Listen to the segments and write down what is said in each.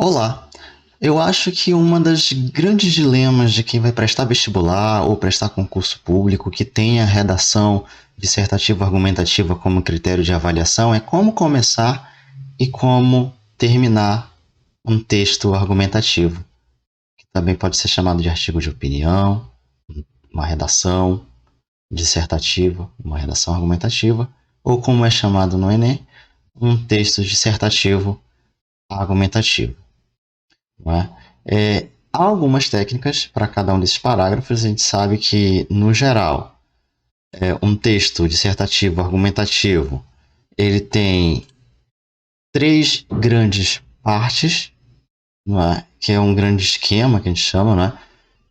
Olá, eu acho que uma das grandes dilemas de quem vai prestar vestibular ou prestar concurso público que tenha redação dissertativa argumentativa como critério de avaliação é como começar e como terminar um texto argumentativo, que também pode ser chamado de artigo de opinião, uma redação dissertativa, uma redação argumentativa, ou como é chamado no Enem, um texto dissertativo argumentativo. Não é? Há algumas técnicas para cada um desses parágrafos. A gente sabe que, no geral, um texto dissertativo argumentativo ele tem três grandes partes, não é? Que é um grande esquema que a gente chama. Não é?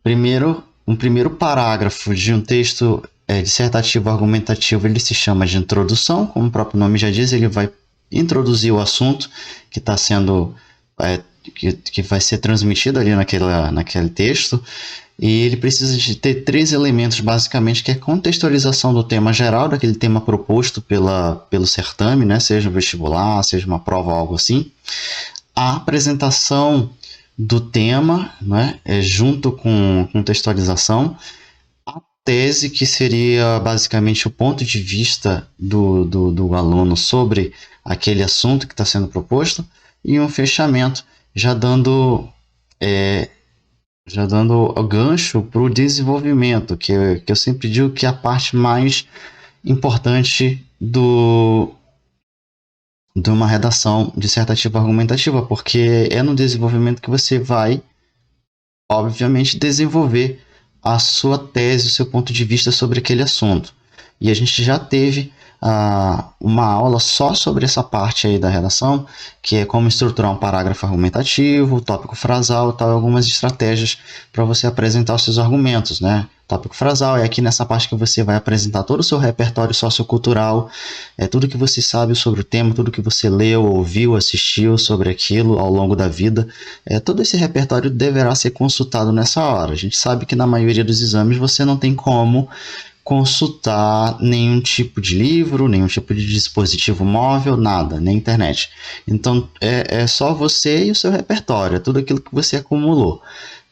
Primeiro, um primeiro parágrafo de um texto dissertativo argumentativo ele se chama de introdução, como o próprio nome já diz, ele vai introduzir o assunto que está sendo que vai ser transmitido ali naquele texto, e ele precisa de ter três elementos basicamente, que é contextualização do tema geral, daquele tema proposto pelo certame, né? Seja um vestibular, seja uma prova ou algo assim, a apresentação do tema, né? Junto com contextualização, a tese, que seria basicamente o ponto de vista do aluno sobre aquele assunto que está sendo proposto, e um fechamento, já dando o gancho para o desenvolvimento, que eu sempre digo que é a parte mais importante de uma redação dissertativa argumentativa, porque é no desenvolvimento que você vai, obviamente, desenvolver a sua tese, o seu ponto de vista sobre aquele assunto. E a gente já teve uma aula só sobre essa parte aí da redação, que é como estruturar um parágrafo argumentativo, tópico frasal, tal, algumas estratégias para você apresentar os seus argumentos, né? Tópico frasal é aqui nessa parte que você vai apresentar todo o seu repertório sociocultural, tudo que você sabe sobre o tema, tudo que você leu, ouviu, assistiu sobre aquilo ao longo da vida. Todo esse repertório deverá ser consultado nessa hora. A gente sabe que na maioria dos exames você não tem como consultar nenhum tipo de livro, nenhum tipo de dispositivo móvel, nada, nem internet. Então é só você e o seu repertório, é tudo aquilo que você acumulou,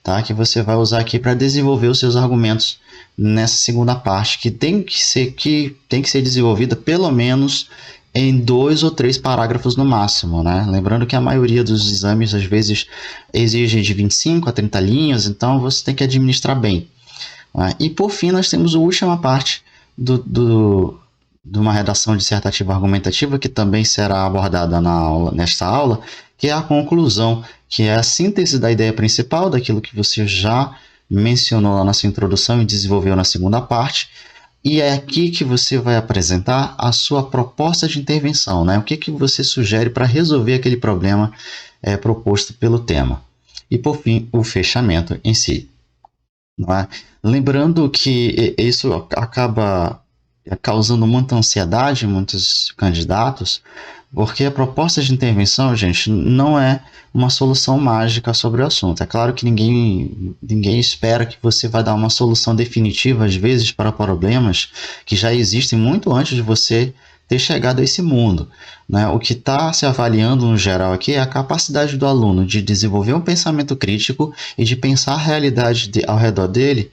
tá? Que você vai usar aqui para desenvolver os seus argumentos nessa segunda parte, que tem que ser desenvolvida pelo menos em 2 ou 3 parágrafos no máximo, né? Lembrando que a maioria dos exames às vezes exige de 25 a 30 linhas, então você tem que administrar bem. E por fim nós temos a última parte de uma redação dissertativa argumentativa, que também será abordada nesta aula, que é a conclusão, que é a síntese da ideia principal, daquilo que você já mencionou lá na sua introdução e desenvolveu na segunda parte, e é aqui que você vai apresentar a sua proposta de intervenção, né? O que você sugere para resolver aquele problema proposto pelo tema. E por fim, o fechamento em si. Não é? Lembrando que isso acaba causando muita ansiedade em muitos candidatos, porque a proposta de intervenção, gente, não é uma solução mágica sobre o assunto. É claro que ninguém espera que você vai dar uma solução definitiva, às vezes, para problemas que já existem muito antes de você ter chegado a esse mundo, né? O que está se avaliando no geral aqui é a capacidade do aluno de desenvolver um pensamento crítico e de pensar a realidade ao redor dele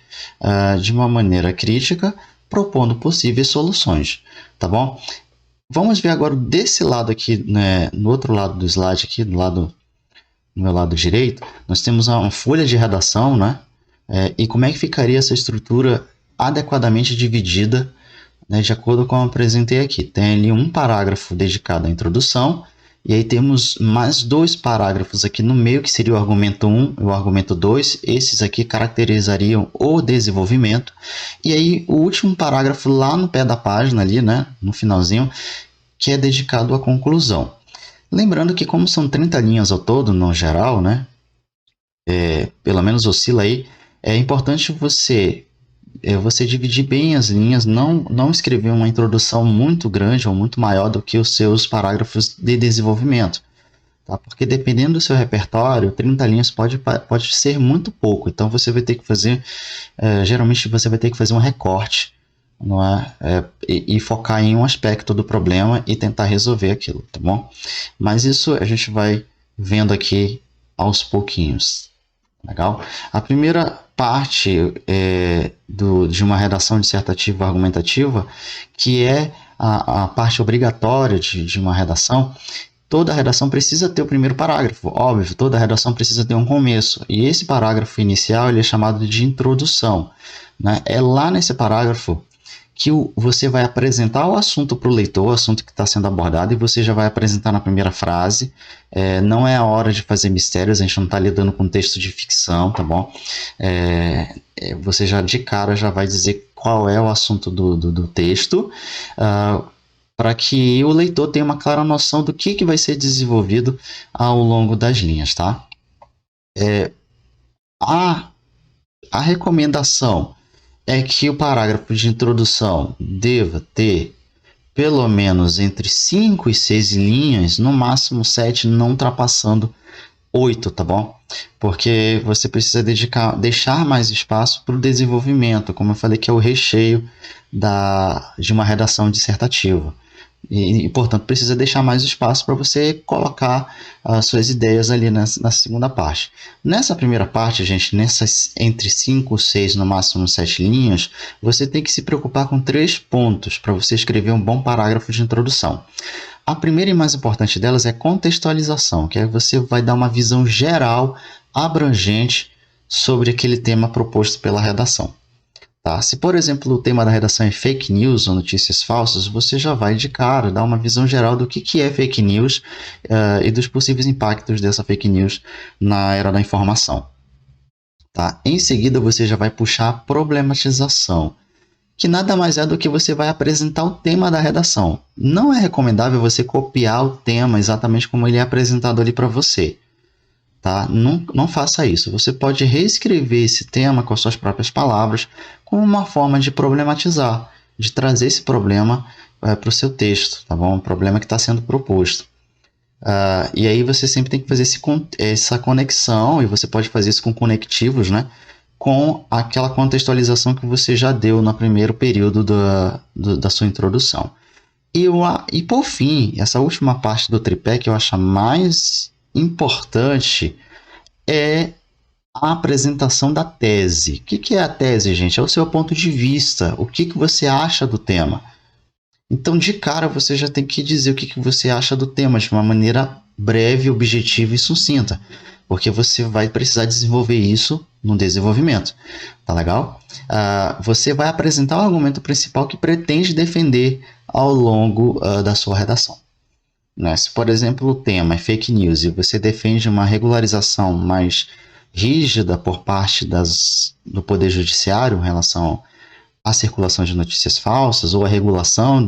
de uma maneira crítica, propondo possíveis soluções, tá bom? Vamos ver agora desse lado aqui, né, no outro lado do slide aqui, no meu lado direito, nós temos uma folha de redação, né? E como é que ficaria essa estrutura adequadamente dividida, né, de acordo com o que eu apresentei aqui. Tem ali um parágrafo dedicado à introdução, e aí temos mais 2 parágrafos aqui no meio, que seria o argumento 1 e o argumento 2. Esses aqui caracterizariam o desenvolvimento. E aí o último parágrafo lá no pé da página, ali, né, no finalzinho, que é dedicado à conclusão. Lembrando que, como são 30 linhas ao todo, no geral, né, pelo menos oscila aí, é importante você dividir bem as linhas, não escrever uma introdução muito grande ou muito maior do que os seus parágrafos de desenvolvimento, tá? Porque dependendo do seu repertório, 30 linhas pode ser muito pouco, então você vai ter que fazer, geralmente você vai ter que fazer um recorte, não é? E focar em um aspecto do problema e tentar resolver aquilo, tá bom? Mas isso a gente vai vendo aqui aos pouquinhos. Legal? A primeira parte de uma redação dissertativa argumentativa, que é a parte obrigatória de uma redação. Toda redação precisa ter o primeiro parágrafo, óbvio, toda redação precisa ter um começo. E esse parágrafo inicial ele é chamado de introdução, né? É lá nesse parágrafo que você vai apresentar o assunto para o leitor, o assunto que está sendo abordado, e você já vai apresentar na primeira frase. Não é a hora de fazer mistérios, a gente não está lidando com texto de ficção, tá bom? Você já de cara já vai dizer qual é o assunto do texto, para que o leitor tenha uma clara noção do que vai ser desenvolvido ao longo das linhas, tá? A recomendação é que o parágrafo de introdução deva ter pelo menos entre 5 e 6 linhas, no máximo 7, não ultrapassando 8, tá bom? Porque você precisa deixar mais espaço para o desenvolvimento, como eu falei, que é o recheio de uma redação dissertativa. E, portanto, precisa deixar mais espaço para você colocar as suas ideias ali na segunda parte. Nessa primeira parte, gente, nessas entre 5, 6, no máximo 7 linhas, você tem que se preocupar com 3 pontos para você escrever um bom parágrafo de introdução. A primeira e mais importante delas é contextualização, que aí você vai dar uma visão geral, abrangente, sobre aquele tema proposto pela redação. Tá? Se, por exemplo, o tema da redação é fake news ou notícias falsas, você já vai de cara dar uma visão geral do que é fake news e dos possíveis impactos dessa fake news na era da informação. Tá? Em seguida, você já vai puxar a problematização, que nada mais é do que você vai apresentar o tema da redação. Não é recomendável você copiar o tema exatamente como ele é apresentado ali para você. Tá? Não faça isso. Você pode reescrever esse tema com as suas próprias palavras, como uma forma de problematizar, de trazer esse problema para o seu texto, tá bom? Um problema que está sendo proposto. E aí você sempre tem que fazer essa conexão, e você pode fazer isso com conectivos, né? Com aquela contextualização que você já deu no primeiro período da sua introdução. E por fim, essa última parte do tripé que eu acho mais importante é a apresentação da tese. O que é a tese, gente? É o seu ponto de vista, o que você acha do tema. Então, de cara, você já tem que dizer o que você acha do tema de uma maneira breve, objetiva e sucinta, porque você vai precisar desenvolver isso no desenvolvimento. Tá legal? Você vai apresentar o argumento principal que pretende defender ao longo da sua redação. Se, por exemplo, o tema é fake news e você defende uma regularização mais rígida por parte do Poder Judiciário em relação à circulação de notícias falsas ou a regulação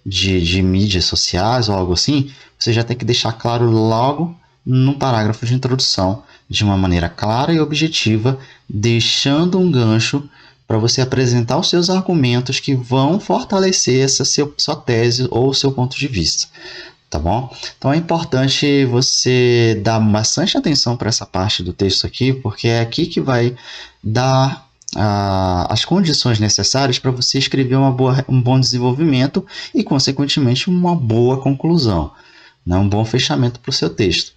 de mídias sociais ou algo assim, você já tem que deixar claro logo no parágrafo de introdução, de uma maneira clara e objetiva, deixando um gancho para você apresentar os seus argumentos que vão fortalecer essa sua tese ou seu ponto de vista. Tá bom? Então é importante você dar bastante atenção para essa parte do texto aqui, porque é aqui que vai dar as condições necessárias para você escrever um bom desenvolvimento e, consequentemente, uma boa conclusão, né? Um bom fechamento para o seu texto.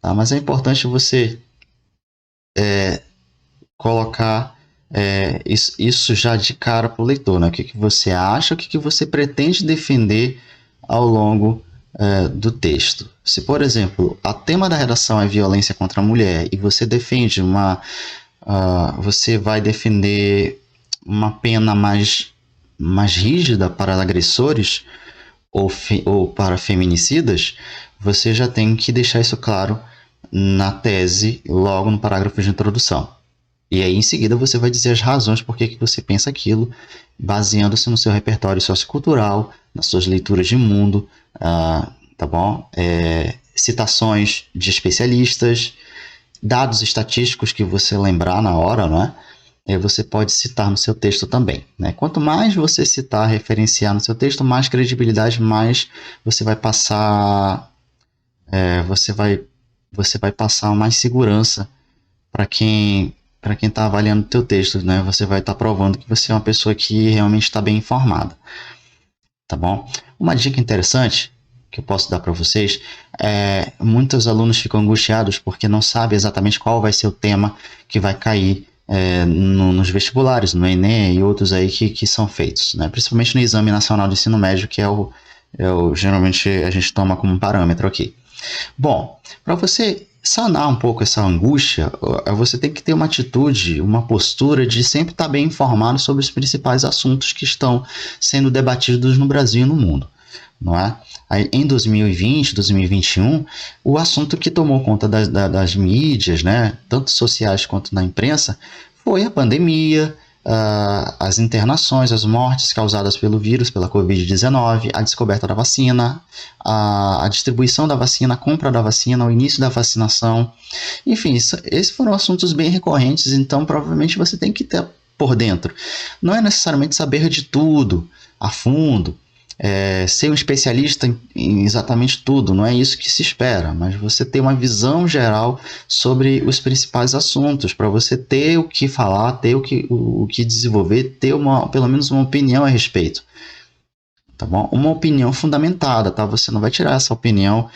Tá? Mas é importante você colocar isso já de cara para o leitor, né? O que você acha, o que você pretende defender ao longo do texto. Se, por exemplo, o tema da redação é violência contra a mulher e você defende você vai defender uma pena mais rígida para agressores ou para feminicidas, você já tem que deixar isso claro na tese, logo no parágrafo de introdução. E aí, em seguida, você vai dizer as razões por que você pensa aquilo, baseando-se no seu repertório sociocultural, nas suas leituras de mundo, tá bom? Citações de especialistas, dados estatísticos que você lembrar na hora, não é? Você pode citar no seu texto também, né? Quanto mais você citar, referenciar no seu texto, mais credibilidade, mais você vai passar, você vai passar mais segurança para quem está avaliando o teu texto, né? Você vai estar provando que você é uma pessoa que realmente está bem informada, tá bom? Uma dica interessante que eu posso dar para vocês muitos alunos ficam angustiados porque não sabem exatamente qual vai ser o tema que vai cair nos vestibulares, no Enem e outros aí que são feitos, né? Principalmente no Exame Nacional de Ensino Médio, que geralmente a gente toma como parâmetro aqui. Bom, para você sanar um pouco essa angústia, você tem que ter uma atitude, uma postura de sempre estar bem informado sobre os principais assuntos que estão sendo debatidos no Brasil e no mundo, não é? Aí, em 2020, 2021, o assunto que tomou conta das mídias, né, tanto sociais quanto na imprensa, foi a pandemia, as internações, as mortes causadas pelo vírus, pela Covid-19, a descoberta da vacina, a distribuição da vacina, a compra da vacina, o início da vacinação. Enfim, esses foram assuntos bem recorrentes, então provavelmente você tem que ter por dentro. Não é necessariamente saber de tudo a fundo, ser um especialista em exatamente tudo, não é isso que se espera, mas você ter uma visão geral sobre os principais assuntos, para você ter o que falar, ter o que desenvolver, ter pelo menos uma opinião a respeito, tá bom? Uma opinião fundamentada, tá? Você não vai tirar essa opinião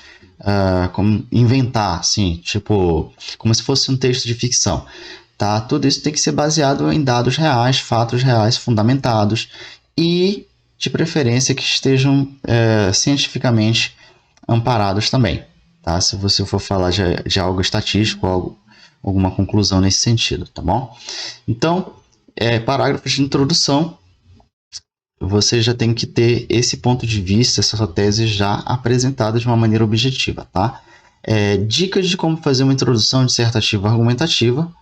como inventar, assim, tipo, como se fosse um texto de ficção, tá? Tudo isso tem que ser baseado em dados reais, fatos reais, fundamentados e de preferência que estejam cientificamente amparados também, tá? Se você for falar de algo estatístico, alguma conclusão nesse sentido, tá bom? Então, parágrafos de introdução, você já tem que ter esse ponto de vista, essa sua tese já apresentada de uma maneira objetiva, tá? Dicas de como fazer uma introdução dissertativa argumentativa.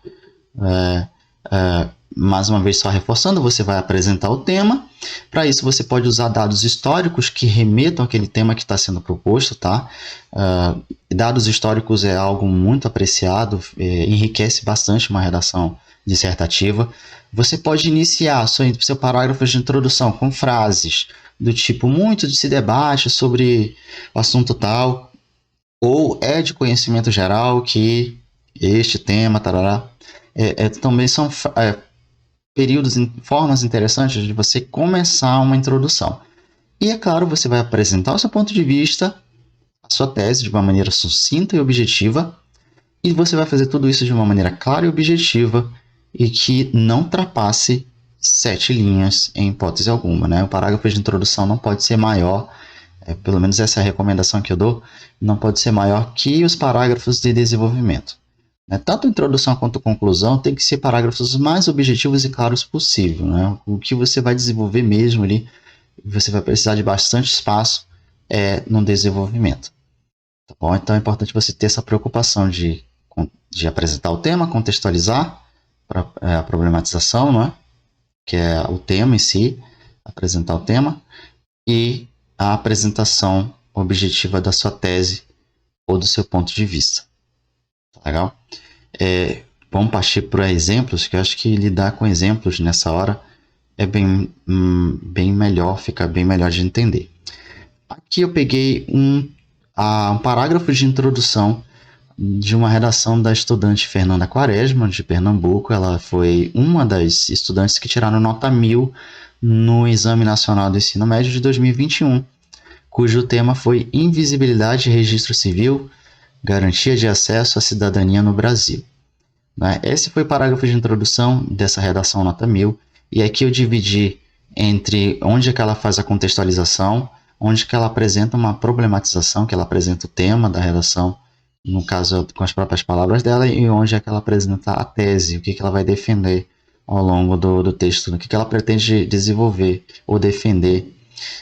Mais uma vez, só reforçando, você vai apresentar o tema. Para isso, você pode usar dados históricos que remetam àquele tema que está sendo proposto, tá? Dados históricos é algo muito apreciado, enriquece bastante uma redação dissertativa. Você pode iniciar seu parágrafo de introdução com frases do tipo: muito se debate sobre o assunto tal, ou é de conhecimento geral que este tema, tarará. Também são períodos, formas interessantes de você começar uma introdução. E, é claro, você vai apresentar o seu ponto de vista, a sua tese de uma maneira sucinta e objetiva, e você vai fazer tudo isso de uma maneira clara e objetiva e que não ultrapasse 7 linhas em hipótese alguma, né? O parágrafo de introdução não pode ser maior, pelo menos essa é a recomendação que eu dou, não pode ser maior que os parágrafos de desenvolvimento. Tanto a introdução quanto a conclusão tem que ser parágrafos mais objetivos e claros possível, né? O que você vai desenvolver mesmo ali, você vai precisar de bastante espaço no desenvolvimento. Tá bom? Então é importante você ter essa preocupação de apresentar o tema, contextualizar a problematização, não é? Que é o tema em si, apresentar o tema, e a apresentação objetiva da sua tese ou do seu ponto de vista. Legal? Vamos partir para exemplos, que eu acho que lidar com exemplos nessa hora é bem melhor, fica bem melhor de entender. Aqui eu peguei um parágrafo de introdução de uma redação da estudante Fernanda Quaresma, de Pernambuco. Ela foi uma das estudantes que tiraram nota 1000 no Exame Nacional do Ensino Médio de 2021, cujo tema foi Invisibilidade e Registro Civil, Garantia de Acesso à Cidadania no Brasil. Esse foi o parágrafo de introdução dessa redação nota 1000, e aqui eu dividi entre onde é que ela faz a contextualização, onde que ela apresenta uma problematização, que ela apresenta o tema da redação, no caso com as próprias palavras dela, e onde é que ela apresenta a tese, o que ela vai defender ao longo do texto, o que ela pretende desenvolver ou defender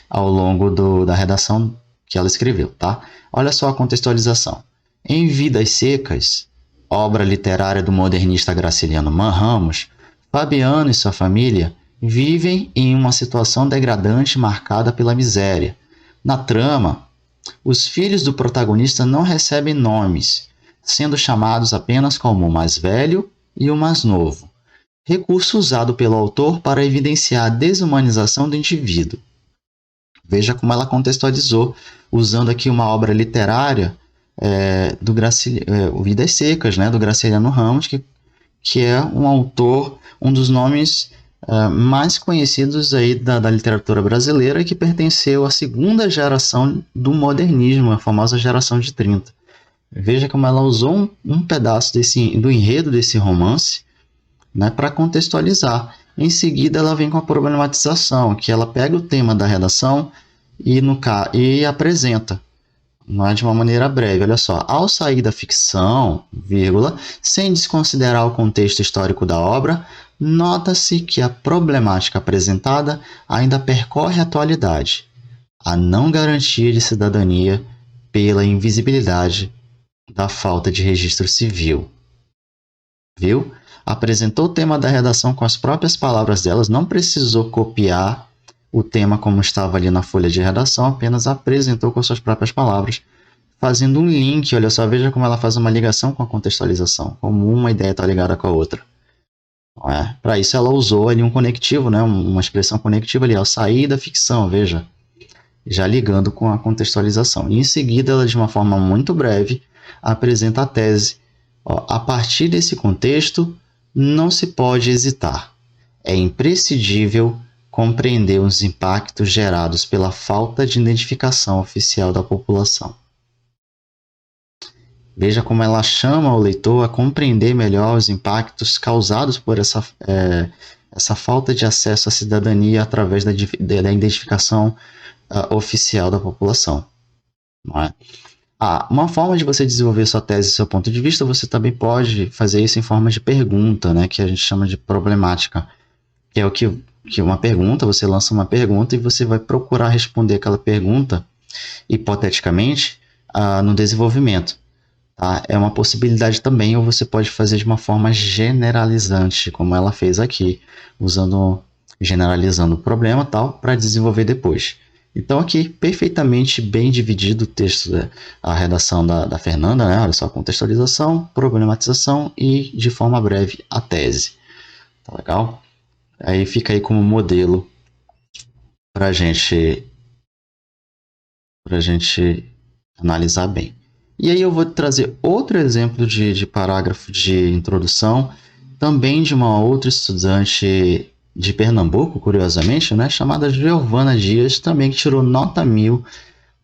ao longo da redação que ela escreveu, tá? Olha só a contextualização. Em Vidas Secas, obra literária do modernista Graciliano Ramos, Fabiano e sua família vivem em uma situação degradante marcada pela miséria. Na trama, os filhos do protagonista não recebem nomes, sendo chamados apenas como o mais velho e o mais novo, recurso usado pelo autor para evidenciar a desumanização do indivíduo. Veja como ela contextualizou, usando aqui uma obra literária do Vidas Secas, né, do Graciliano Ramos, que é um autor, um dos nomes mais conhecidos aí da literatura brasileira, que pertenceu à segunda geração do modernismo, a famosa geração de 30. Veja como ela usou um pedaço do enredo desse romance, né, para contextualizar. Em seguida, ela vem com a problematização, que ela pega o tema da redação e apresenta, não é, de uma maneira breve. Olha só, ao sair da ficção, vírgula, sem desconsiderar o contexto histórico da obra, nota-se que a problemática apresentada ainda percorre a atualidade, a não garantia de cidadania pela invisibilidade da falta de registro civil. Viu? Apresentou o tema da redação com as próprias palavras delas, não precisou copiar o tema como estava ali na folha de redação, apenas apresentou com suas próprias palavras, fazendo um link. Olha só, veja como ela faz uma ligação com a contextualização, como uma ideia está ligada com a outra. Para isso ela usou ali um conectivo, né? Uma expressão conectiva ali, ao sair da ficção, veja, já ligando com a contextualização. E em seguida, ela, de uma forma muito breve, apresenta a tese. A partir desse contexto, não se pode hesitar. É imprescindível compreender os impactos gerados pela falta de identificação oficial da população. Veja como ela chama o leitor a compreender melhor os impactos causados por essa falta de acesso à cidadania através da identificação oficial da população. Não é? Uma forma de você desenvolver sua tese e seu ponto de vista, você também pode fazer isso em forma de pergunta, né, que a gente chama de problemática, que é o que uma pergunta, você lança uma pergunta e você vai procurar responder aquela pergunta, hipoteticamente, no desenvolvimento. Tá? É uma possibilidade também, ou você pode fazer de uma forma generalizante, como ela fez aqui, generalizando o problema tal, para desenvolver depois. Então aqui, perfeitamente bem dividido o texto, a redação da Fernanda, né? Olha só, contextualização, problematização e, de forma breve, a tese. Tá legal? Aí fica aí como modelo para a gente analisar bem. E aí eu vou trazer outro exemplo de parágrafo de introdução, também de uma outra estudante de Pernambuco, curiosamente, né, chamada Giovana Dias, também que tirou nota 1000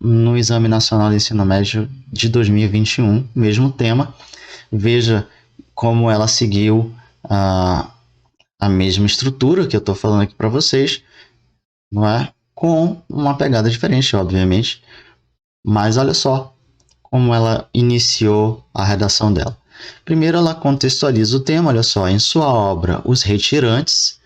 no Exame Nacional de Ensino Médio de 2021, mesmo tema. Veja como ela seguiu a mesma estrutura que eu estou falando aqui para vocês, não é? Com uma pegada diferente, obviamente, mas olha só como ela iniciou a redação dela. Primeiro ela contextualiza o tema, olha só, em sua obra Os Retirantes,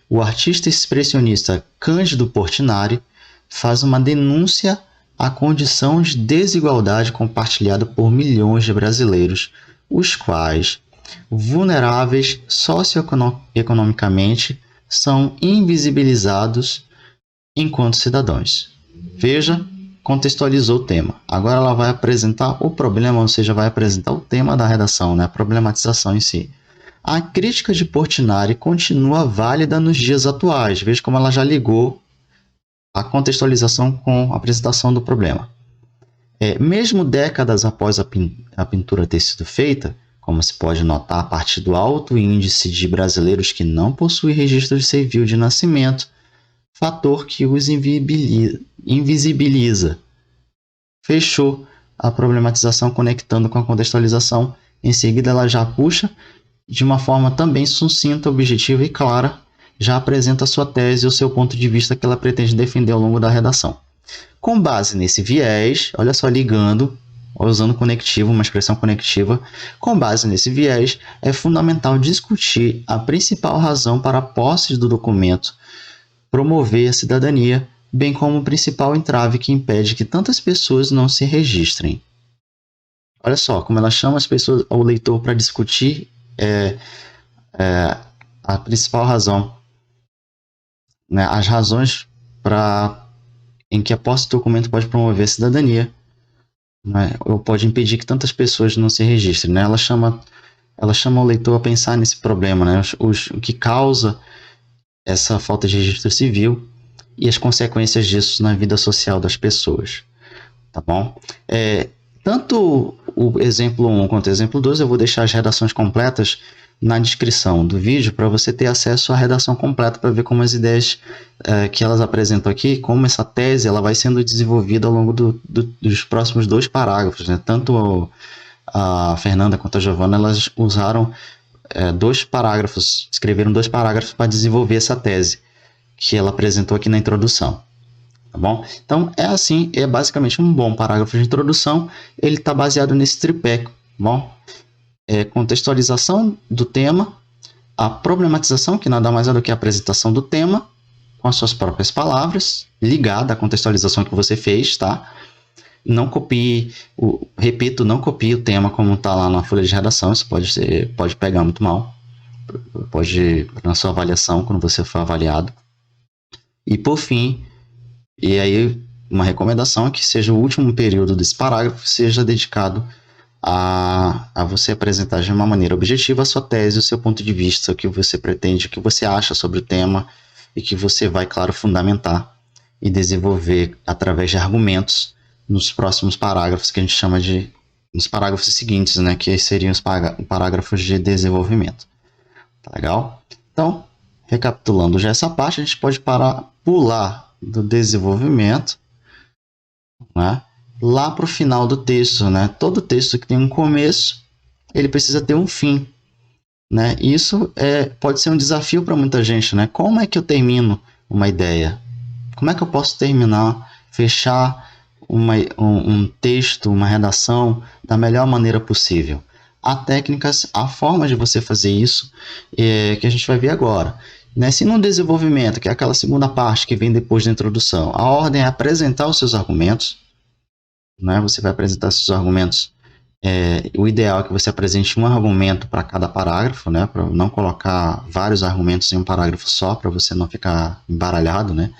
o artista expressionista Cândido Portinari faz uma denúncia à condição de desigualdade compartilhada por milhões de brasileiros, os quais, vulneráveis socioeconomicamente, são invisibilizados enquanto cidadãos. Veja, contextualizou o tema. Agora ela vai apresentar o problema, ou seja, vai apresentar o tema da redação, né? A problematização em si. A crítica de Portinari continua válida nos dias atuais. Veja como ela já ligou a contextualização com a apresentação do problema. Mesmo décadas após a pintura ter sido feita, como se pode notar a partir do alto índice de brasileiros que não possuem registro civil de nascimento, fator que os invisibiliza. Fechou a problematização conectando com a contextualização. Em seguida, ela já puxa de uma forma também sucinta, objetiva e clara, já apresenta a sua tese e o seu ponto de vista que ela pretende defender ao longo da redação. Com base nesse viés, olha só, ligando, usando conectivo, uma expressão conectiva, com base nesse viés, é fundamental discutir a principal razão para a posse do documento, promover a cidadania, bem como o principal entrave que impede que tantas pessoas não se registrem. Olha só, como ela chama as pessoas, o leitor para discutir a principal razão, né, as razões em que a posse do documento pode promover a cidadania, né, ou pode impedir que tantas pessoas não se registrem. Né? Ela chama o leitor a pensar nesse problema, né, o que causa essa falta de registro civil e as consequências disso na vida social das pessoas. Tá bom? Tanto o exemplo 1 quanto o exemplo 2, eu vou deixar as redações completas na descrição do vídeo para você ter acesso à redação completa para ver como as ideias que elas apresentam aqui, como essa tese ela vai sendo desenvolvida ao longo dos próximos 2 parágrafos, né? Tanto a Fernanda quanto a Giovana, elas usaram 2 parágrafos, escreveram 2 parágrafos para desenvolver essa tese que ela apresentou aqui na introdução. Tá bom? Então, é assim, é basicamente um bom parágrafo de introdução, ele está baseado nesse tripé, tá bom? Contextualização do tema, a problematização, que nada mais é do que a apresentação do tema, com as suas próprias palavras, ligada à contextualização que você fez, tá? Não copie, repito, não copie o tema como está lá na folha de redação, isso pode pegar muito mal, pode na sua avaliação, quando você for avaliado. E por fim, e aí uma recomendação é que seja o último período desse parágrafo seja dedicado a você apresentar de uma maneira objetiva a sua tese, o seu ponto de vista, o que você pretende, o que você acha sobre o tema e que você vai, claro, fundamentar e desenvolver através de argumentos nos próximos parágrafos que a gente chama de nos parágrafos seguintes, né, que seriam os parágrafos de desenvolvimento. Tá legal? Então, recapitulando já essa parte, a gente pode pular do desenvolvimento, né, lá para o final do texto, né? Todo texto que tem um começo, ele precisa ter um fim, né? Isso pode ser um desafio para muita gente, né? Como é que eu termino uma ideia? Como é que eu posso terminar, fechar um texto, uma redação da melhor maneira possível? Há técnicas, há formas de você fazer isso que a gente vai ver agora. Né? Se no desenvolvimento, que é aquela segunda parte que vem depois da introdução, a ordem é apresentar os seus argumentos, né? Você vai apresentar seus argumentos. O ideal é que você apresente um argumento para cada parágrafo, né? Para não colocar vários argumentos em um parágrafo só, para você não ficar embaralhado, né?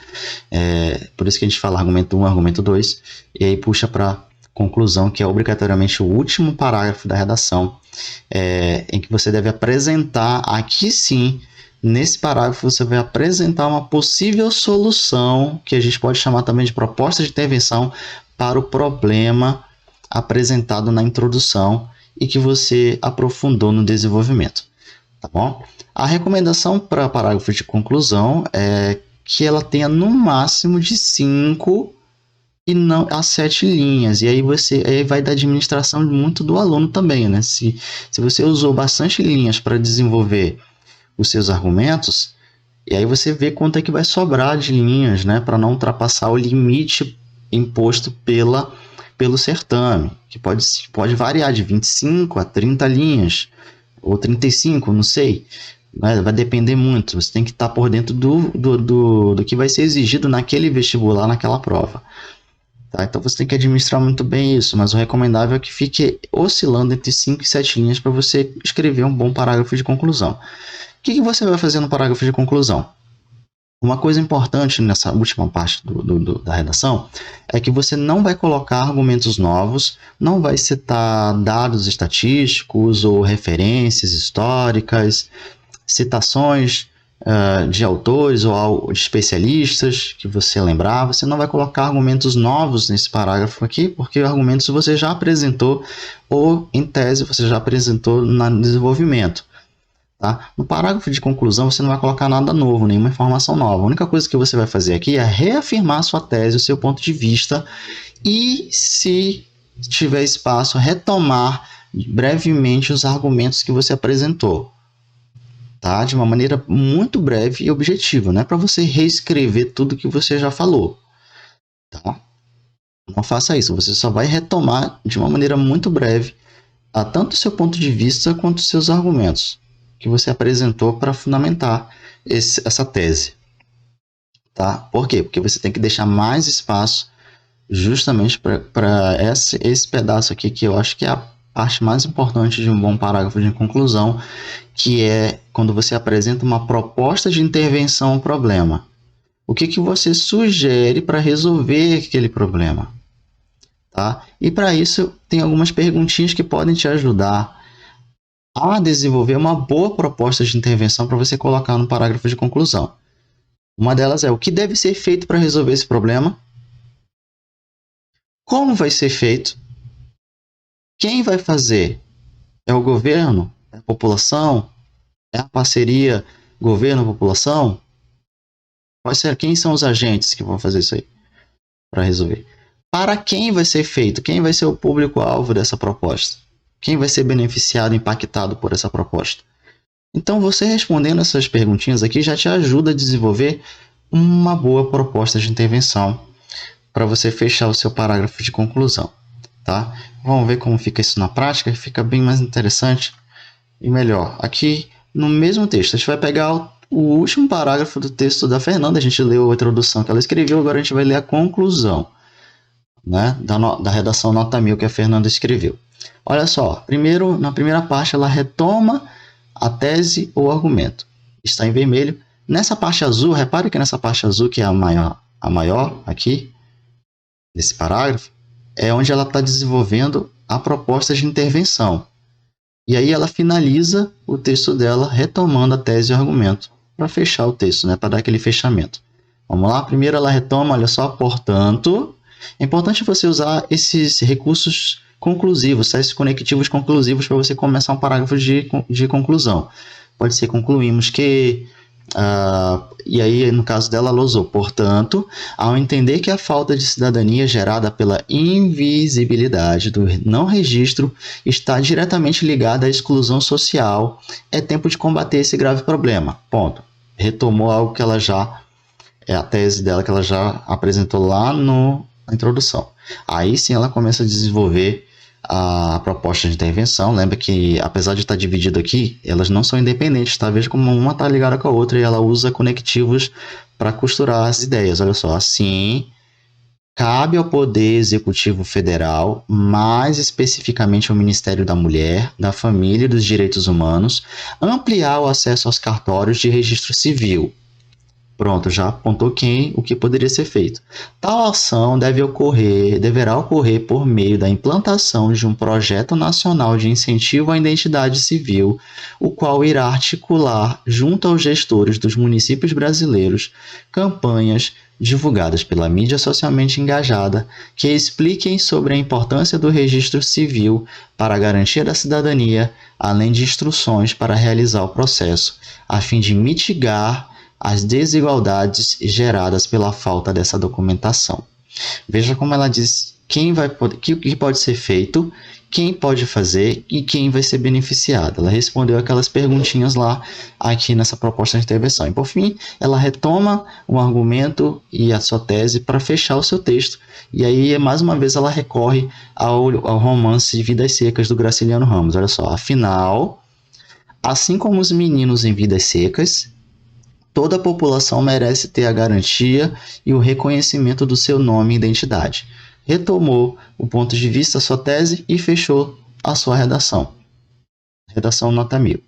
Por isso que a gente fala argumento 1, argumento 2, e aí puxa para conclusão, que é obrigatoriamente o último parágrafo da redação, em que você deve apresentar, aqui sim, nesse parágrafo você vai apresentar uma possível solução, que a gente pode chamar também de proposta de intervenção, para o problema apresentado na introdução e que você aprofundou no desenvolvimento, tá bom? A recomendação para parágrafo de conclusão é que ela tenha no máximo de 5 e não a 7 linhas, e aí vai da administração muito do aluno também, né? Se você usou bastante linhas para desenvolver os seus argumentos, e aí você vê quanto é que vai sobrar de linhas, né? Para não ultrapassar o limite imposto pelo certame, que pode variar de 25 a 30 linhas, ou 35, não sei, né? Vai depender muito, você tem que estar por dentro do que vai ser exigido naquele vestibular, naquela prova. Tá? Então você tem que administrar muito bem isso, mas o recomendável é que fique oscilando entre 5 e 7 linhas para você escrever um bom parágrafo de conclusão. O que você vai fazer no parágrafo de conclusão? Uma coisa importante nessa última parte da redação é que você não vai colocar argumentos novos, não vai citar dados estatísticos ou referências históricas, citações de autores ou de especialistas que você lembrar. Você não vai colocar argumentos novos nesse parágrafo aqui, porque argumentos você já apresentou ou, em tese, você já apresentou no desenvolvimento. Tá? No parágrafo de conclusão, você não vai colocar nada novo, nenhuma informação nova. A única coisa que você vai fazer aqui é reafirmar a sua tese, o seu ponto de vista, e, se tiver espaço, retomar brevemente os argumentos que você apresentou. Tá? De uma maneira muito breve e objetiva, não é para você reescrever tudo que você já falou. Tá? Não faça isso, você só vai retomar de uma maneira muito breve tanto o seu ponto de vista quanto os seus argumentos que você apresentou para fundamentar essa tese. Tá? Por quê? Porque você tem que deixar mais espaço justamente para esse pedaço aqui, que eu acho que é a parte mais importante de um bom parágrafo de conclusão, que é quando você apresenta uma proposta de intervenção ao problema. O que você sugere para resolver aquele problema? Tá? E para isso, tem algumas perguntinhas que podem te ajudar a desenvolver uma boa proposta de intervenção para você colocar no parágrafo de conclusão. Uma delas é: o que deve ser feito para resolver esse problema? Como vai ser feito? Quem vai fazer? É o governo? É a população? É a parceria governo-população? Quem são os agentes que vão fazer isso aí para resolver? Para quem vai ser feito? Quem vai ser o público-alvo dessa proposta? Quem vai ser beneficiado, impactado por essa proposta? Então, você respondendo essas perguntinhas aqui já te ajuda a desenvolver uma boa proposta de intervenção para você fechar o seu parágrafo de conclusão, tá? Vamos ver como fica isso na prática, fica bem mais interessante e melhor. Aqui no mesmo texto, a gente vai pegar o último parágrafo do texto da Fernanda, a gente leu a introdução que ela escreveu, agora a gente vai ler a conclusão, né, da redação nota 1000 que a Fernanda escreveu. Olha só, primeiro, na primeira parte ela retoma a tese ou argumento. Está em vermelho. Nessa parte azul, repare que nessa parte azul, que é a maior aqui, desse parágrafo, é onde ela está desenvolvendo a proposta de intervenção. E aí ela finaliza o texto dela retomando a tese e o argumento para fechar o texto, né, para dar aquele fechamento. Vamos lá? Primeiro ela retoma, olha só, portanto, é importante você usar esses recursos conclusivos, esses conectivos conclusivos para você começar um parágrafo de conclusão. Pode ser concluímos que... e aí, no caso dela, ela usou, portanto, ao entender que a falta de cidadania gerada pela invisibilidade do não registro está diretamente ligada à exclusão social, é tempo de combater esse grave problema. Ponto. Retomou algo que ela já... é a tese dela que ela já apresentou lá na introdução. Aí sim ela começa a desenvolver a proposta de intervenção. Lembra que, apesar de estar dividido aqui, elas não são independentes, tá? Veja como uma está ligada com a outra e ela usa conectivos para costurar as ideias. Olha só, assim, cabe ao Poder Executivo Federal, mais especificamente ao Ministério da Mulher, da Família e dos Direitos Humanos, ampliar o acesso aos cartórios de registro civil. Pronto, já apontou o que poderia ser feito. Tal ação deverá ocorrer por meio da implantação de um projeto nacional de incentivo à identidade civil, o qual irá articular, junto aos gestores dos municípios brasileiros, campanhas divulgadas pela mídia socialmente engajada que expliquem sobre a importância do registro civil para a garantia da cidadania, além de instruções para realizar o processo, a fim de mitigar as desigualdades geradas pela falta dessa documentação. Veja como ela diz o que pode ser feito, quem pode fazer e quem vai ser beneficiado. Ela respondeu aquelas perguntinhas lá aqui nessa proposta de intervenção. E por fim, ela retoma um argumento e a sua tese para fechar o seu texto. E aí, mais uma vez, ela recorre ao romance Vidas Secas do Graciliano Ramos. Olha só, afinal, assim como os meninos em Vidas Secas, toda a população merece ter a garantia e o reconhecimento do seu nome e identidade. Retomou o ponto de vista, a sua tese e fechou a sua redação. Redação nota 1000.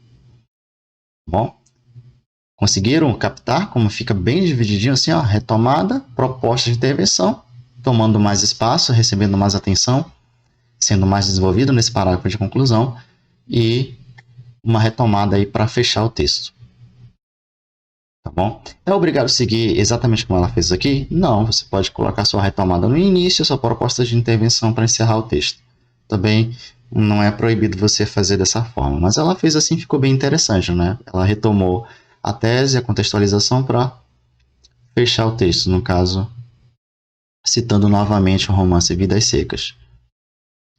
Bom, conseguiram captar como fica bem divididinho assim, ó, retomada, proposta de intervenção, tomando mais espaço, recebendo mais atenção, sendo mais desenvolvido nesse parágrafo de conclusão e uma retomada aí para fechar o texto. Tá bom? É obrigado a seguir exatamente como ela fez aqui? Não, você pode colocar sua retomada no início, sua proposta de intervenção para encerrar o texto. Também não é proibido você fazer dessa forma, mas ela fez assim, ficou bem interessante, né? Ela retomou a tese, a contextualização para fechar o texto, no caso, citando novamente o romance Vidas Secas,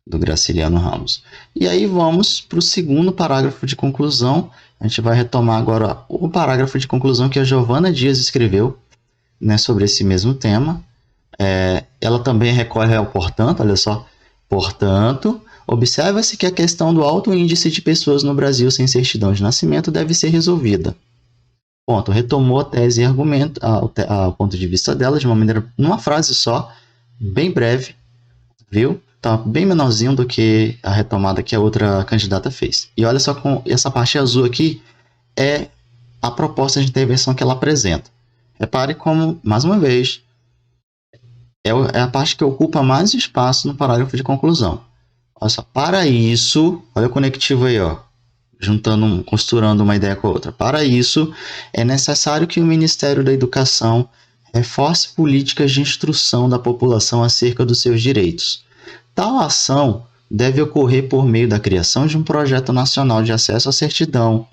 do Graciliano Ramos. E aí vamos para o segundo parágrafo de conclusão. A gente vai retomar agora o parágrafo de conclusão que a Giovana Dias escreveu, né, sobre esse mesmo tema. Ela também recorre ao portanto, olha só. Portanto, observa-se que a questão do alto índice de pessoas no Brasil sem certidão de nascimento deve ser resolvida. Ponto. Retomou a tese e argumento, o ponto de vista dela, de uma maneira, numa frase só, bem breve, viu? Tá bem menorzinho do que a retomada que a outra candidata fez. E olha só, com essa parte azul aqui é a proposta de intervenção que ela apresenta. Repare como, mais uma vez, é a parte que ocupa mais espaço no parágrafo de conclusão. Olha só, para isso, olha o conectivo aí, ó, costurando uma ideia com a outra. Para isso, é necessário que o Ministério da Educação reforce políticas de instrução da população acerca dos seus direitos. Tal ação deve ocorrer por meio da criação de um projeto nacional de acesso à certidão,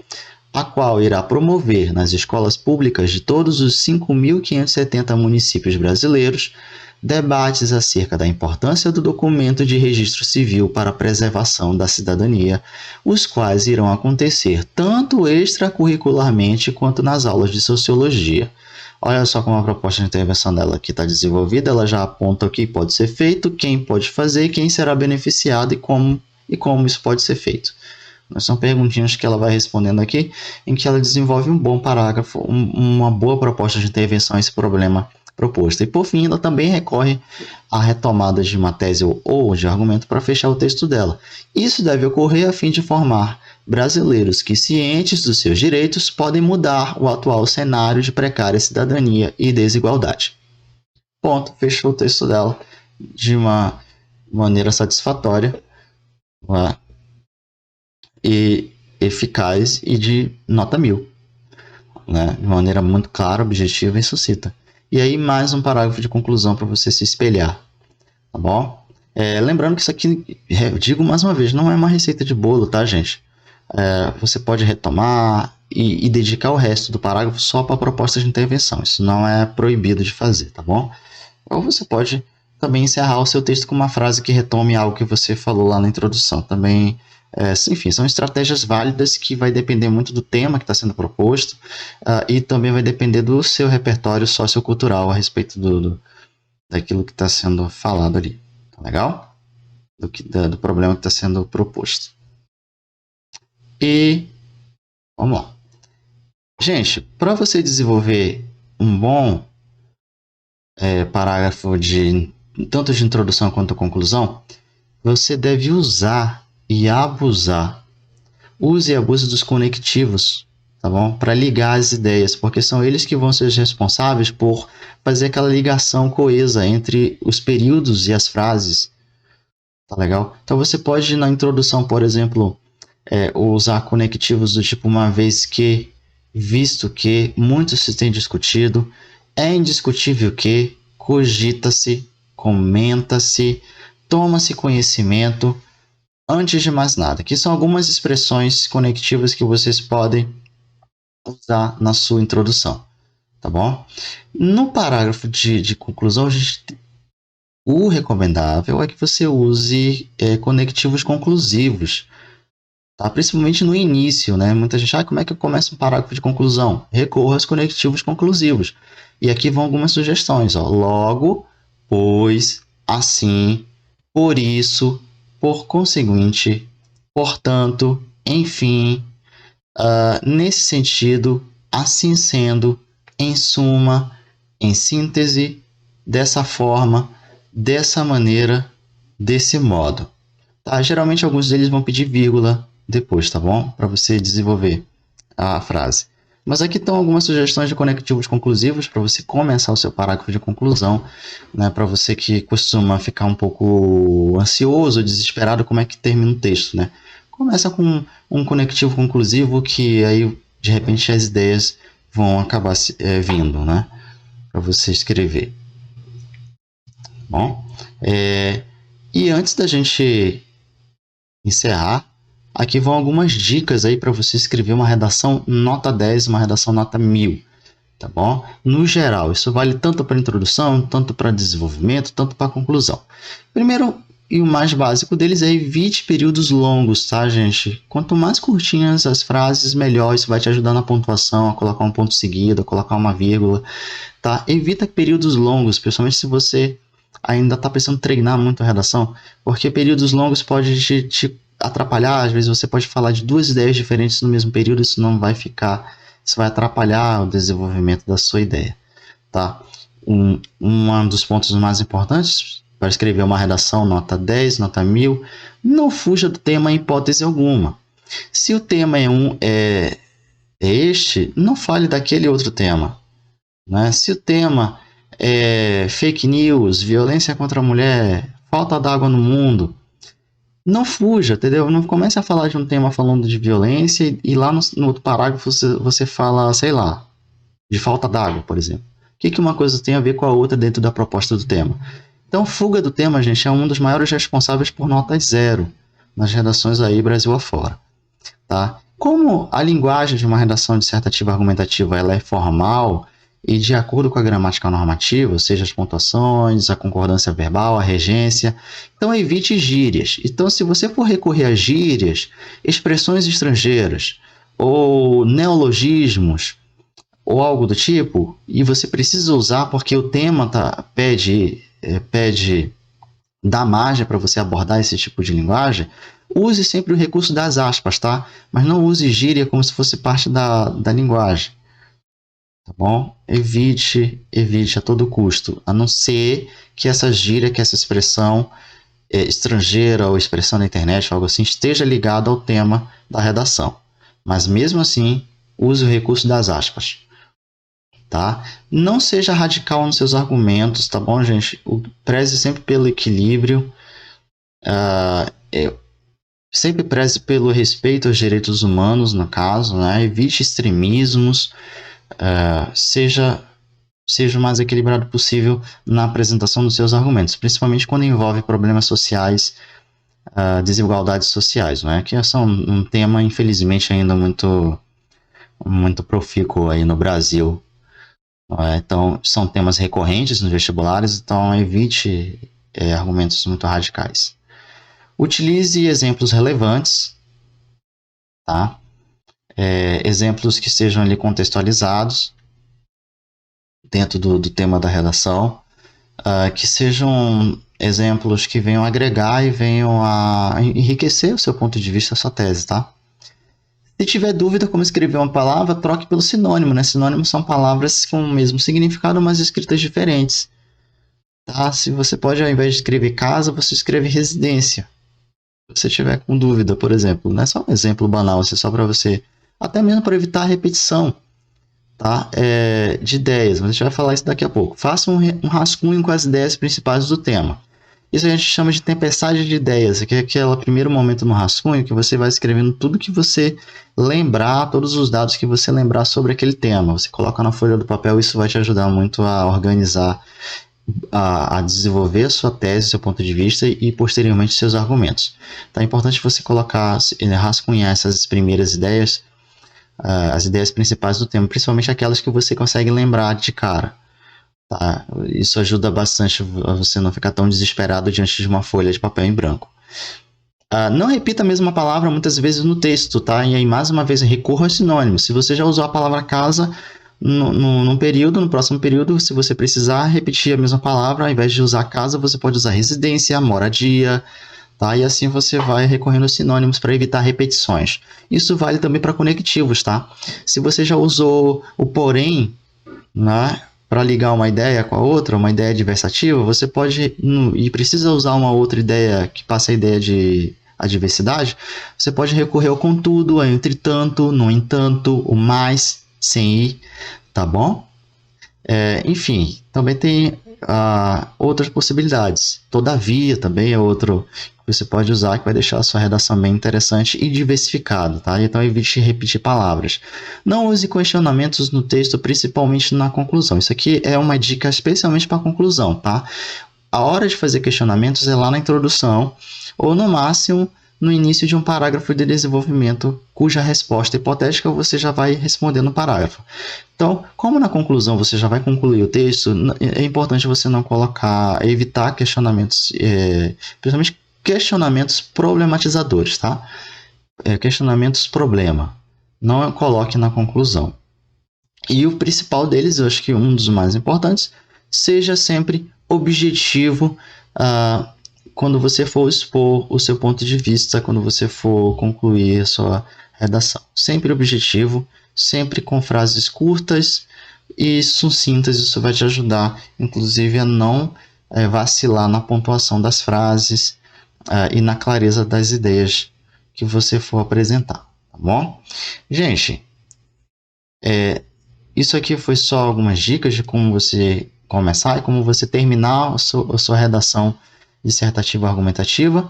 a qual irá promover nas escolas públicas de todos os 5.570 municípios brasileiros debates acerca da importância do documento de registro civil para a preservação da cidadania, os quais irão acontecer tanto extracurricularmente quanto nas aulas de sociologia. Olha só como a proposta de intervenção dela aqui está desenvolvida, ela já aponta o que pode ser feito, quem pode fazer, quem será beneficiado e como isso pode ser feito. São perguntinhas que ela vai respondendo aqui, em que ela desenvolve um bom parágrafo, uma boa proposta de intervenção a esse problema proposto. E por fim, ela também recorre a retomadas de uma tese ou de argumento para fechar o texto dela. Isso deve ocorrer a fim de formar brasileiros que, cientes dos seus direitos, podem mudar o atual cenário de precária cidadania e desigualdade. Ponto. Fechou o texto dela de uma maneira satisfatória, e eficaz e de nota 1000, né? De maneira muito clara, objetiva e sucinta. E aí mais um parágrafo de conclusão para você se espelhar, tá bom? Lembrando que isso aqui, digo mais uma vez, não é uma receita de bolo, tá, gente? Você pode retomar e dedicar o resto do parágrafo só para a proposta de intervenção. Isso não é proibido de fazer, tá bom? Ou você pode também encerrar o seu texto com uma frase que retome algo que você falou lá na introdução. Também, enfim, são estratégias válidas que vai depender muito do tema que está sendo proposto e também vai depender do seu repertório sociocultural a respeito daquilo que está sendo falado ali. Tá legal? Do problema que está sendo proposto. E vamos lá. Gente, para você desenvolver um bom parágrafo tanto de introdução quanto conclusão, você deve usar e abusar. Use e abuse dos conectivos, tá bom? Para ligar as ideias, porque são eles que vão ser os responsáveis por fazer aquela ligação coesa entre os períodos e as frases. Tá legal? Então você pode, na introdução, por exemplo, usar conectivos do tipo uma vez que, visto que, muito se tem discutido, é indiscutível que, cogita-se, comenta-se, toma-se conhecimento, antes de mais nada. Aqui são algumas expressões conectivas que vocês podem usar na sua introdução, tá bom? No parágrafo de conclusão, o recomendável é que você use conectivos conclusivos, tá? Principalmente no início, né? Muita gente, como é que eu começo um parágrafo de conclusão? Recorra aos conectivos conclusivos. E aqui vão algumas sugestões, ó. Logo, pois, assim, por isso, por conseguinte, portanto, enfim, nesse sentido, assim sendo, em suma, em síntese, dessa forma, dessa maneira, desse modo. Tá? Geralmente alguns deles vão pedir vírgula depois, tá bom? Para você desenvolver a frase. Mas aqui estão algumas sugestões de conectivos conclusivos para você começar o seu parágrafo de conclusão, né? Para você que costuma ficar um pouco ansioso, desesperado, como é que termina o texto, né? Começa com um conectivo conclusivo que aí, de repente, as ideias vão acabar vindo, né? Para você escrever. Bom, e antes da gente encerrar, aqui vão algumas dicas aí para você escrever uma redação nota 10, uma redação nota 1000, tá bom? No geral, isso vale tanto para introdução, tanto para desenvolvimento, tanto para conclusão. Primeiro e o mais básico deles é evite períodos longos, tá, gente? Quanto mais curtinhas as frases, melhor. Isso vai te ajudar na pontuação, a colocar um ponto seguido, a colocar uma vírgula, tá? Evita períodos longos, principalmente se você ainda está pensando em treinar muito a redação, porque períodos longos pode te atrapalhar. Às vezes você pode falar de duas ideias diferentes no mesmo período, isso vai atrapalhar o desenvolvimento da sua ideia, tá? Um dos pontos mais importantes para escrever uma redação nota 10, nota 1000, não fuja do tema em hipótese alguma. Se o tema é este, não fale daquele outro tema, né? Se o tema é fake news, violência contra a mulher, falta d'água no mundo, não fuja, entendeu? Não comece a falar de um tema falando de violência e lá no outro parágrafo você fala, sei lá, de falta d'água, por exemplo. O que uma coisa tem a ver com a outra dentro da proposta do tema? Então, fuga do tema, gente, é um dos maiores responsáveis por nota 0 nas redações aí Brasil afora, tá? Como a linguagem de uma redação dissertativa argumentativa ela é formal e de acordo com a gramática normativa, ou seja, as pontuações, a concordância verbal, a regência, então evite gírias. Então, se você for recorrer a gírias, expressões estrangeiras ou neologismos ou algo do tipo, e você precisa usar porque o tema pede dá margem para você abordar esse tipo de linguagem, use sempre o recurso das aspas, tá? Mas não use gíria como se fosse parte da linguagem, tá bom? Evite a todo custo, a não ser que essa gíria, que essa expressão estrangeira ou expressão na internet, algo assim, esteja ligada ao tema da redação. Mas mesmo assim, use o recurso das aspas. Tá? Não seja radical nos seus argumentos, tá bom, gente? Preze sempre pelo equilíbrio, sempre preze pelo respeito aos direitos humanos, no caso, né? Evite extremismos, seja o mais equilibrado possível na apresentação dos seus argumentos, principalmente quando envolve problemas sociais, desigualdades sociais, né? Que são um tema, infelizmente, ainda muito profícuo aí no Brasil. Então, são temas recorrentes nos vestibulares, então evite argumentos muito radicais. Utilize exemplos relevantes, tá? Exemplos que sejam ali contextualizados dentro do tema da redação, que sejam exemplos que venham agregar e venham a enriquecer o seu ponto de vista, a sua tese, tá? Se tiver dúvida como escrever uma palavra, troque pelo sinônimo, né? Sinônimos são palavras com o mesmo significado, mas escritas diferentes. Tá? Se você pode, ao invés de escrever casa, você escreve residência. Se você tiver com dúvida, por exemplo, não é só um exemplo banal, é só para você, até mesmo para evitar a repetição, tá? De ideias, mas a gente vai falar isso daqui a pouco. Faça um rascunho com as ideias principais do tema. Isso a gente chama de tempestade de ideias, que é aquele primeiro momento no rascunho que você vai escrevendo tudo que você lembrar, todos os dados que você lembrar sobre aquele tema. Você coloca na folha do papel, isso vai te ajudar muito a organizar, a desenvolver a sua tese, seu ponto de vista e posteriormente seus argumentos. Então é importante você colocar, rascunhar essas primeiras ideias, as ideias principais do tema, principalmente aquelas que você consegue lembrar de cara. Tá? Isso ajuda bastante a você não ficar tão desesperado diante de uma folha de papel em branco. Não repita a mesma palavra muitas vezes no texto, tá? E aí, mais uma vez, recorra aos sinônimos. Se você já usou a palavra casa num período, no próximo período, se você precisar repetir a mesma palavra, ao invés de usar casa, você pode usar residência, moradia, tá? E assim você vai recorrendo aos sinônimos para evitar repetições. Isso vale também para conectivos, tá? Se você já usou o porém, né? Para ligar uma ideia com a outra, uma ideia adversativa, você pode, e precisa usar uma outra ideia que passa a ideia de adversidade, você pode recorrer ao contudo, ao entretanto, no entanto, o mais, sem ir, tá bom? Enfim, também tem outras possibilidades. Todavia também é outro que você pode usar que vai deixar a sua redação bem interessante e diversificada, tá? Então evite repetir palavras. Não use questionamentos no texto, principalmente na conclusão. Isso aqui é uma dica especialmente para a conclusão, tá? A hora de fazer questionamentos é lá na introdução ou no máximo no início de um parágrafo de desenvolvimento, cuja resposta hipotética você já vai responder no parágrafo. Então, como na conclusão você já vai concluir o texto, é importante você não evitar questionamentos, principalmente questionamentos problematizadores, tá? Questionamentos problema. Não coloque na conclusão. E o principal deles, eu acho que um dos mais importantes, seja sempre objetivo, quando você for expor o seu ponto de vista, quando você for concluir a sua redação. Sempre objetivo, sempre com frases curtas e sucintas. Isso vai te ajudar, inclusive, a não vacilar na pontuação das frases e na clareza das ideias que você for apresentar, tá bom? Gente, isso aqui foi só algumas dicas de como você começar e como você terminar a sua redação dissertativa argumentativa.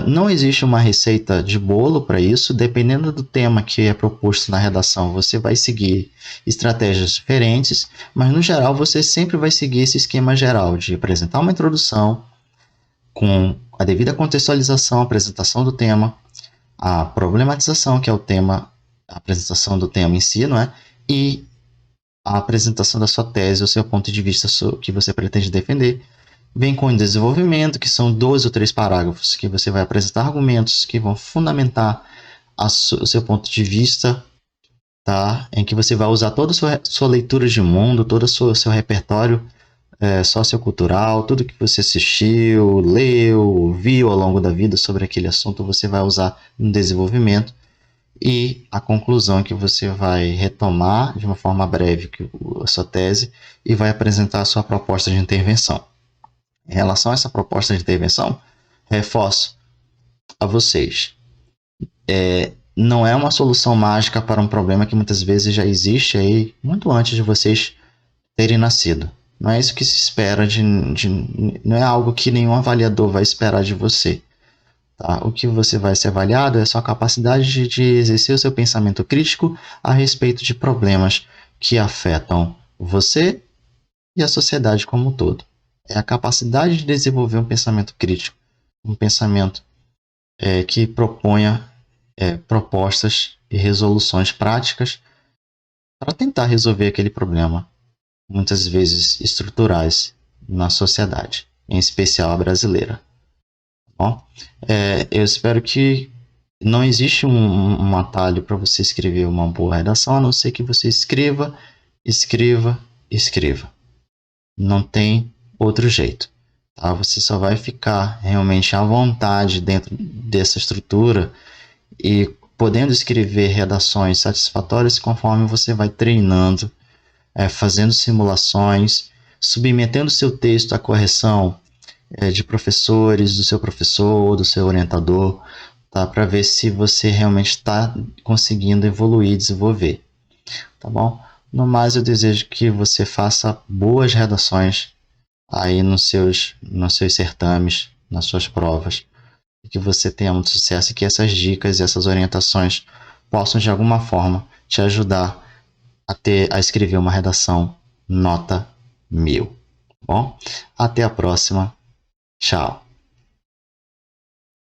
Não existe uma receita de bolo para isso. Dependendo do tema que é proposto na redação, você vai seguir estratégias diferentes, mas no geral você sempre vai seguir esse esquema geral de apresentar uma introdução com a devida contextualização, apresentação do tema, a problematização, que é o tema, a apresentação do tema em si, não é? E a apresentação da sua tese, o seu ponto de vista que você pretende defender. Vem com o desenvolvimento, que são 2 ou 3 parágrafos que você vai apresentar argumentos que vão fundamentar o seu ponto de vista, tá? Em que você vai usar toda a sua leitura de mundo, todo o seu repertório sociocultural, tudo que você assistiu, leu, viu ao longo da vida sobre aquele assunto, você vai usar no desenvolvimento. E a conclusão é que você vai retomar de uma forma breve a sua tese e vai apresentar a sua proposta de intervenção. Em relação a essa proposta de intervenção, reforço a vocês. Não é uma solução mágica para um problema que muitas vezes já existe aí muito antes de vocês terem nascido. Não é isso que se espera não é algo que nenhum avaliador vai esperar de você. Tá? O que você vai ser avaliado é a sua capacidade de exercer o seu pensamento crítico a respeito de problemas que afetam você e a sociedade como um todo. É a capacidade de desenvolver um pensamento crítico, um pensamento que proponha propostas e resoluções práticas para tentar resolver aquele problema, muitas vezes estruturais, na sociedade, em especial a brasileira. Bom, eu espero que não existe um atalho para você escrever uma boa redação, a não ser que você escreva, escreva, escreva. Não tem outro jeito. Tá? Você só vai ficar realmente à vontade dentro dessa estrutura e podendo escrever redações satisfatórias conforme você vai treinando, fazendo simulações, submetendo seu texto à correção de professores, do seu professor ou do seu orientador, tá? Para ver se você realmente está conseguindo evoluir e desenvolver. Tá bom? No mais, eu desejo que você faça boas redações aí nos seus certames, nas suas provas, e que você tenha muito sucesso e que essas dicas e essas orientações possam de alguma forma te ajudar a escrever uma redação nota 1000. Bom, até a próxima. Tchau.